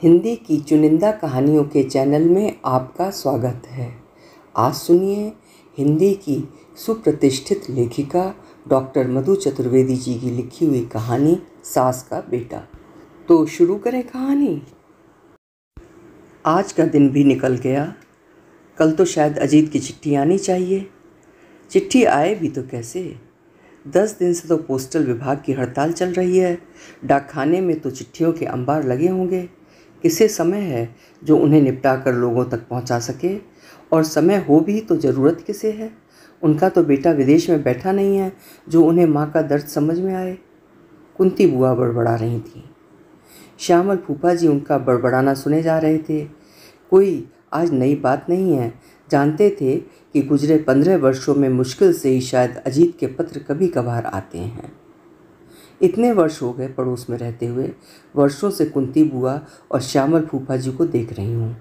हिंदी की चुनिंदा कहानियों के चैनल में आपका स्वागत है। आज सुनिए हिंदी की सुप्रतिष्ठित लेखिका डॉक्टर मधु चतुर्वेदी जी की लिखी हुई कहानी सास का बेटा। तो शुरू करें कहानी। आज का दिन भी निकल गया। कल तो शायद अजीत की चिट्ठी आनी चाहिए। चिट्ठी आए भी तो कैसे? 10 दिन से तो पोस्टल विभाग की हड़ताल चल रही है। डाकखाने में तो चिट्ठियों के अंबार लगे होंगे। किसे समय है जो उन्हें निपटा कर लोगों तक पहुंचा सके? और समय हो भी तो ज़रूरत किसे है? उनका तो बेटा विदेश में बैठा नहीं है जो उन्हें माँ का दर्द समझ में आए। कुंती बुआ बड़बड़ा रही थी। श्यामल फूफा जी उनका बड़बड़ाना सुने जा रहे थे। कोई आज नई बात नहीं है। जानते थे कि गुजरे 15 वर्षों में मुश्किल से ही शायद अजीत के पत्र कभी कभार आते हैं। इतने वर्ष हो गए पड़ोस में रहते हुए। वर्षों से कुंती बुआ और श्यामल फूफा जी को देख रही हूँ।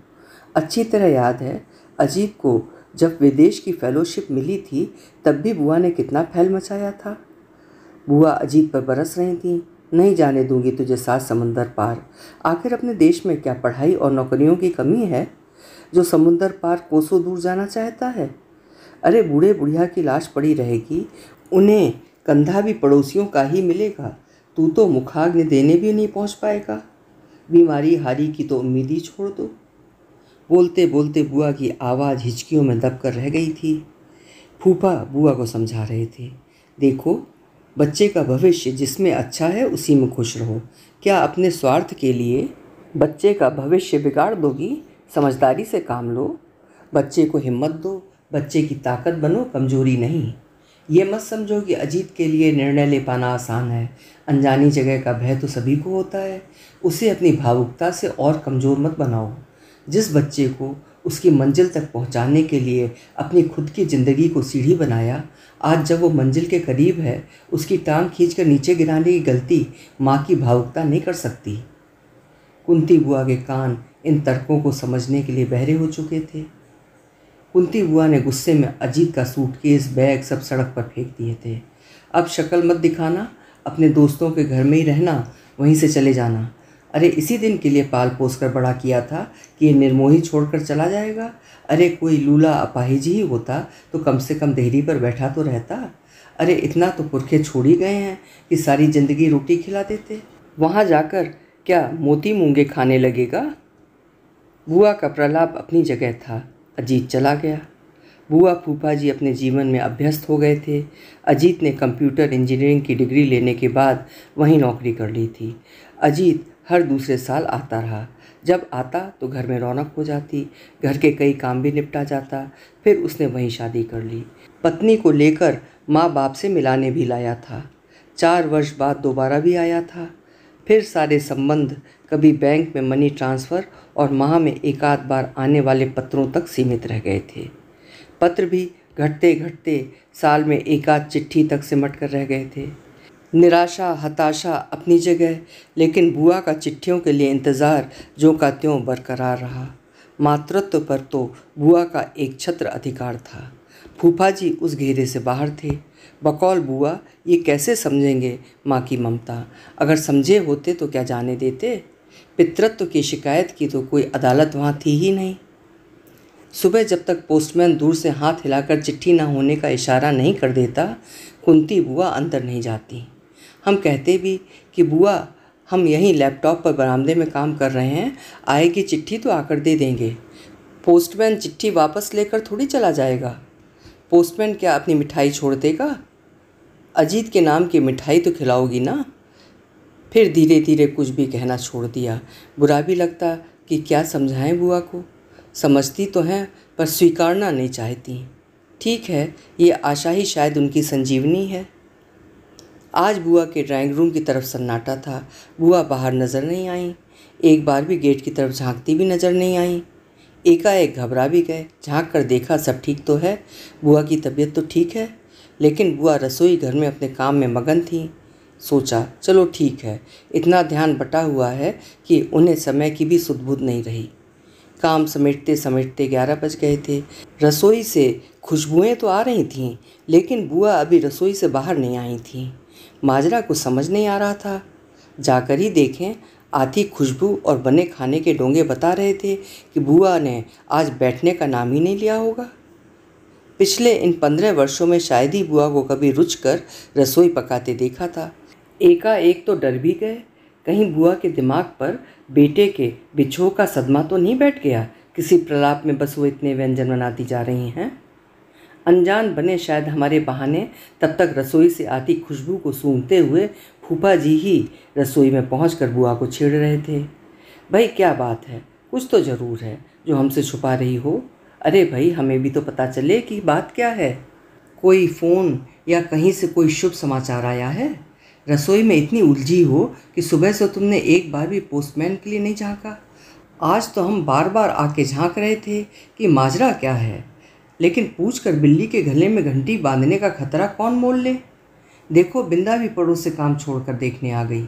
अच्छी तरह याद है अजीत को जब विदेश की फेलोशिप मिली थी तब भी बुआ ने कितना फैल मचाया था। बुआ अजीत पर बरस रही थी। नहीं जाने दूंगी तुझे 7 समंदर पार। आखिर अपने देश में क्या पढ़ाई और नौकरियों की कमी है जो समुंदर पार कोसों दूर जाना चाहता है? अरे बूढ़े बुढ़िया की लाश पड़ी रहेगी, उन्हें कंधा भी पड़ोसियों का ही मिलेगा। तू तो मुखाग्नि देने भी नहीं पहुंच पाएगा। बीमारी हारी की तो उम्मीद ही छोड़ दो। बोलते बोलते बुआ की आवाज़ हिचकियों में दबकर रह गई थी। फूफा बुआ को समझा रहे थे, देखो बच्चे का भविष्य जिसमें अच्छा है उसी में खुश रहो। क्या अपने स्वार्थ के लिए बच्चे का भविष्य बिगाड़ दोगी? समझदारी से काम लो। बच्चे को हिम्मत दो, बच्चे की ताकत बनो, कमजोरी नहीं। ये मत समझो कि अजीत के लिए निर्णय ले पाना आसान है। अनजानी जगह का भय तो सभी को होता है। उसे अपनी भावुकता से और कमज़ोर मत बनाओ। जिस बच्चे को उसकी मंजिल तक पहुंचाने के लिए अपनी खुद की ज़िंदगी को सीढ़ी बनाया, आज जब वो मंजिल के करीब है उसकी टांग खींचकर नीचे गिराने की गलती माँ की भावुकता नहीं कर सकती। कुंती बुआ के कान इन तर्कों को समझने के लिए बहरे हो चुके थे। कुंती बुआ ने गुस्से में अजीत का सूटकेस बैग सब सड़क पर फेंक दिए थे। अब शक्ल मत दिखाना, अपने दोस्तों के घर में ही रहना, वहीं से चले जाना। अरे इसी दिन के लिए पाल पोस कर बड़ा किया था कि ये निर्मोही छोड़कर चला जाएगा। अरे कोई लूला अपाहिज ही होता तो कम से कम देहरी पर बैठा तो रहता। अरे इतना तो पुरखे छोड़ ही गए हैं कि सारी ज़िंदगी रोटी खिला देते। वहाँ जाकर क्या मोती मूंगे खाने लगेगा? बुआ का प्रलाप अपनी जगह था। अजीत चला गया। बुआ फूफा जी अपने जीवन में अभ्यस्त हो गए थे। अजीत ने कंप्यूटर इंजीनियरिंग की डिग्री लेने के बाद वहीं नौकरी कर ली थी। अजीत हर दूसरे साल आता रहा। जब आता तो घर में रौनक हो जाती, घर के कई काम भी निपटा जाता। फिर उसने वहीं शादी कर ली। पत्नी को लेकर माँ बाप से मिलाने भी लाया था। 4 वर्ष बाद दोबारा भी आया था। फिर सारे संबंध कभी बैंक में मनी ट्रांसफ़र और माह में एक आध बार आने वाले पत्रों तक सीमित रह गए थे। पत्र भी घटते घटते साल में एक आध चिट्ठी तक सिमट कर रह गए थे। निराशा हताशा अपनी जगह, लेकिन बुआ का चिट्ठियों के लिए इंतज़ार ज्यों का त्यों बरकरार रहा। मातृत्व पर तो बुआ का एक छत्र अधिकार था। फूफा जी उस घेरे से बाहर थे। बकौल बुआ ये कैसे समझेंगे माँ की ममता? अगर समझे होते तो क्या जाने देते? पितृत्व की शिकायत की तो कोई अदालत वहाँ थी ही नहीं। सुबह जब तक पोस्टमैन दूर से हाथ हिलाकर चिट्ठी ना होने का इशारा नहीं कर देता, कुंती बुआ अंदर नहीं जाती। हम कहते भी कि बुआ हम यहीं लैपटॉप पर बरामदे में काम कर रहे हैं, आएगी चिट्ठी तो आकर दे देंगे। पोस्टमैन चिट्ठी वापस लेकर थोड़ी चला जाएगा। पोस्टमैन क्या अपनी मिठाई छोड़ देगा? अजीत के नाम की मिठाई तो खिलाओगी ना? फिर धीरे धीरे कुछ भी कहना छोड़ दिया। बुरा भी लगता कि क्या समझाएं बुआ को। समझती तो हैं पर स्वीकारना नहीं चाहती। ठीक है, ये आशा ही शायद उनकी संजीवनी है। आज बुआ के ड्राइंग रूम की तरफ सन्नाटा था। बुआ बाहर नज़र नहीं आई। एक बार भी गेट की तरफ झांकती भी नज़र नहीं आई। एकाएक घबरा भी गए। झांक कर देखा सब ठीक तो है, बुआ की तबीयत तो ठीक है। लेकिन बुआ रसोई घर में अपने काम में मगन थी। सोचा चलो ठीक है, इतना ध्यान बटा हुआ है कि उन्हें समय की भी सुध-बुध नहीं रही। काम समेटते समेटते 11 बज गए थे। रसोई से खुशबुएं तो आ रही थीं, लेकिन बुआ अभी रसोई से बाहर नहीं आई थीं। माजरा कुछ समझ नहीं आ रहा था। जाकर ही देखें, आती खुशबू और बने खाने के डोंगे बता रहे थे कि बुआ ने आज बैठने का नाम ही नहीं लिया होगा। पिछले इन 15 वर्षों में शायद ही बुआ को कभी रुचकर रसोई पकाते देखा था। एकाएक तो डर भी गए, कहीं बुआ के दिमाग पर बेटे के बिछोह का सदमा तो नहीं बैठ गया। किसी प्रलाप में बस वो इतने व्यंजन बनाती जा रही हैं। अनजान बने शायद हमारे बहाने तब तक रसोई से आती खुशबू को सूंघते हुए फूफा जी ही रसोई में पहुंचकर बुआ को छेड़ रहे थे। भाई क्या बात है, कुछ तो ज़रूर है जो हमसे छुपा रही हो। अरे भाई, हमें भी तो पता चले कि बात क्या है। कोई फ़ोन या कहीं से कोई शुभ समाचार आया है? रसोई में इतनी उलझी हो कि सुबह से तुमने एक बार भी पोस्टमैन के लिए नहीं झांका। आज तो हम बार बार आके झांक रहे थे कि माजरा क्या है, लेकिन पूछकर बिल्ली के गले में घंटी बांधने का खतरा कौन मोल ले। देखो, बिंदा भी पड़ोस से काम छोड़कर देखने आ गई।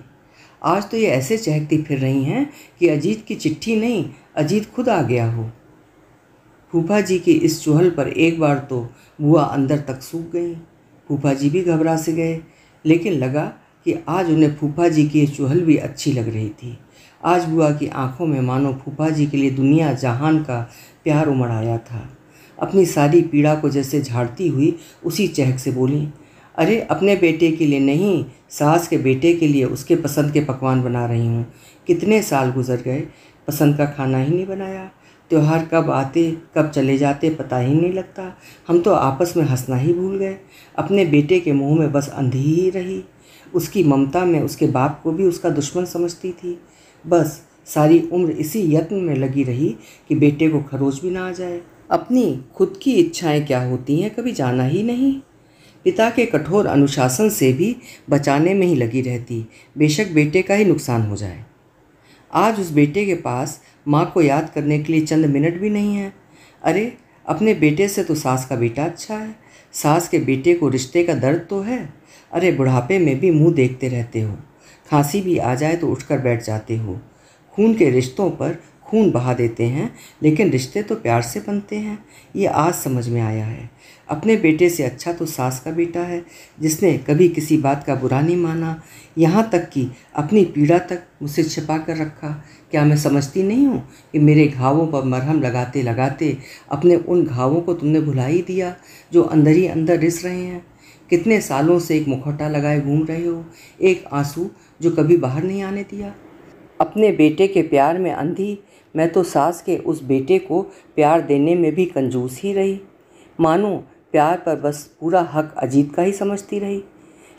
आज तो ये ऐसे चहकती फिर रही हैं कि अजीत की चिट्ठी नहीं, अजीत खुद आ गया हो। फूफा जी की इस चुहल पर एक बार तो बुआ अंदर तक सूख गई। फूफा जी भी घबरा से गए, लेकिन लगा कि आज उन्हें फूफा जी की चुहल भी अच्छी लग रही थी। आज बुआ की आंखों में मानो फूफा जी के लिए दुनिया जहान का प्यार उमड़ आया था। अपनी सारी पीड़ा को जैसे झाड़ती हुई उसी चहक से बोली, अरे अपने बेटे के लिए नहीं, सास के बेटे के लिए उसके पसंद के पकवान बना रही हूँ। कितने साल गुजर गए, पसंद का खाना ही नहीं बनाया। त्योहार कब आते कब चले जाते पता ही नहीं लगता। हम तो आपस में हंसना ही भूल गए। अपने बेटे के मुंह में बस अंधी ही रही। उसकी ममता में उसके बाप को भी उसका दुश्मन समझती थी। बस सारी उम्र इसी यत्न में लगी रही कि बेटे को खरोच भी ना आ जाए। अपनी खुद की इच्छाएं क्या होती हैं कभी जाना ही नहीं। पिता के कठोर अनुशासन से भी बचाने में ही लगी रहती, बेशक बेटे का ही नुकसान हो जाए। आज उस बेटे के पास माँ को याद करने के लिए चंद मिनट भी नहीं है। अरे अपने बेटे से तो सास का बेटा अच्छा है। सास के बेटे को रिश्ते का दर्द तो है। अरे बुढ़ापे में भी मुंह देखते रहते हो, खांसी भी आ जाए तो उठकर बैठ जाते हो। खून के रिश्तों पर खून बहा देते हैं, लेकिन रिश्ते तो प्यार से बनते हैं। ये आज समझ में आया है। अपने बेटे से अच्छा तो सास का बेटा है, जिसने कभी किसी बात का बुरा नहीं माना, यहाँ तक कि अपनी पीड़ा तक मुझसे छिपा कर रखा। क्या मैं समझती नहीं हूँ कि मेरे घावों पर मरहम लगाते लगाते अपने उन घावों को तुमने भुला ही दिया जो अंदर ही अंदर रिस रहे हैं। कितने सालों से एक मुखौटा लगाए घूम रहे हो, एक आंसू जो कभी बाहर नहीं आने दिया। अपने बेटे के प्यार में अंधी मैं तो सास के उस बेटे को प्यार देने में भी कंजूस ही रही। मानो प्यार पर बस पूरा हक अजीत का ही समझती रही।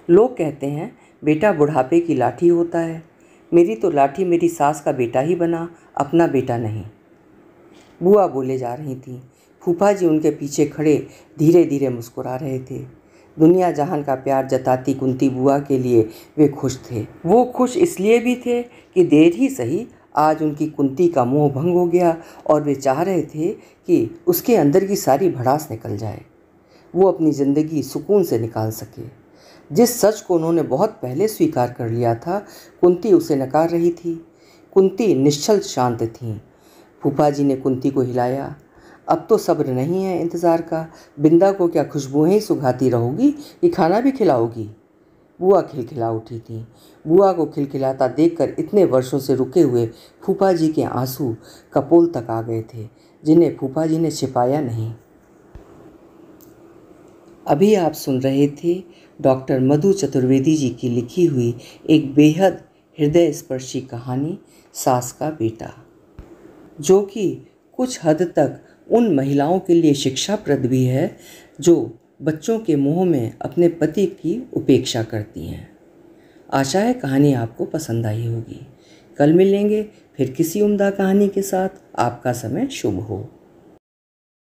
लोग कहते हैं बेटा बुढ़ापे की लाठी होता है। मेरी तो लाठी मेरी सास का बेटा ही बना, अपना बेटा नहीं। बुआ बोले जा रही थी। फूफा जी उनके पीछे खड़े धीरे धीरे मुस्कुरा रहे थे। दुनिया जहान का प्यार जताती कुंती बुआ के लिए वे खुश थे। वो खुश इसलिए भी थे कि देर ही सही आज उनकी कुंती का मोह भंग हो गया और वे चाह रहे थे कि उसके अंदर की सारी भड़ास निकल जाए, वो अपनी ज़िंदगी सुकून से निकाल सके। जिस सच को उन्होंने बहुत पहले स्वीकार कर लिया था, कुंती उसे नकार रही थी। कुंती निश्चल शांत थीं। फूफा जी ने कुंती को हिलाया। अब तो सब्र नहीं है इंतज़ार का। बिंदा को क्या खुशबुएं ही सुघाती रहोगी कि खाना भी खिलाओगी? बुआ खिलखिला उठी थी। बुआ को खिलखिलाता देखकर इतने वर्षों से रुके हुए फूफा जी के आंसू कपोल तक आ गए थे, जिन्हें फूफा जी ने छिपाया नहीं। अभी आप सुन रहे थे डॉक्टर मधु चतुर्वेदी जी की लिखी हुई एक बेहद हृदय स्पर्शी कहानी सास का बेटा, जो कि कुछ हद तक उन महिलाओं के लिए शिक्षाप्रद भी है जो बच्चों के मोह में अपने पति की उपेक्षा करती हैं। आशा है कहानी आपको पसंद आई होगी। कल मिलेंगे फिर किसी उम्दा कहानी के साथ। आपका समय शुभ हो।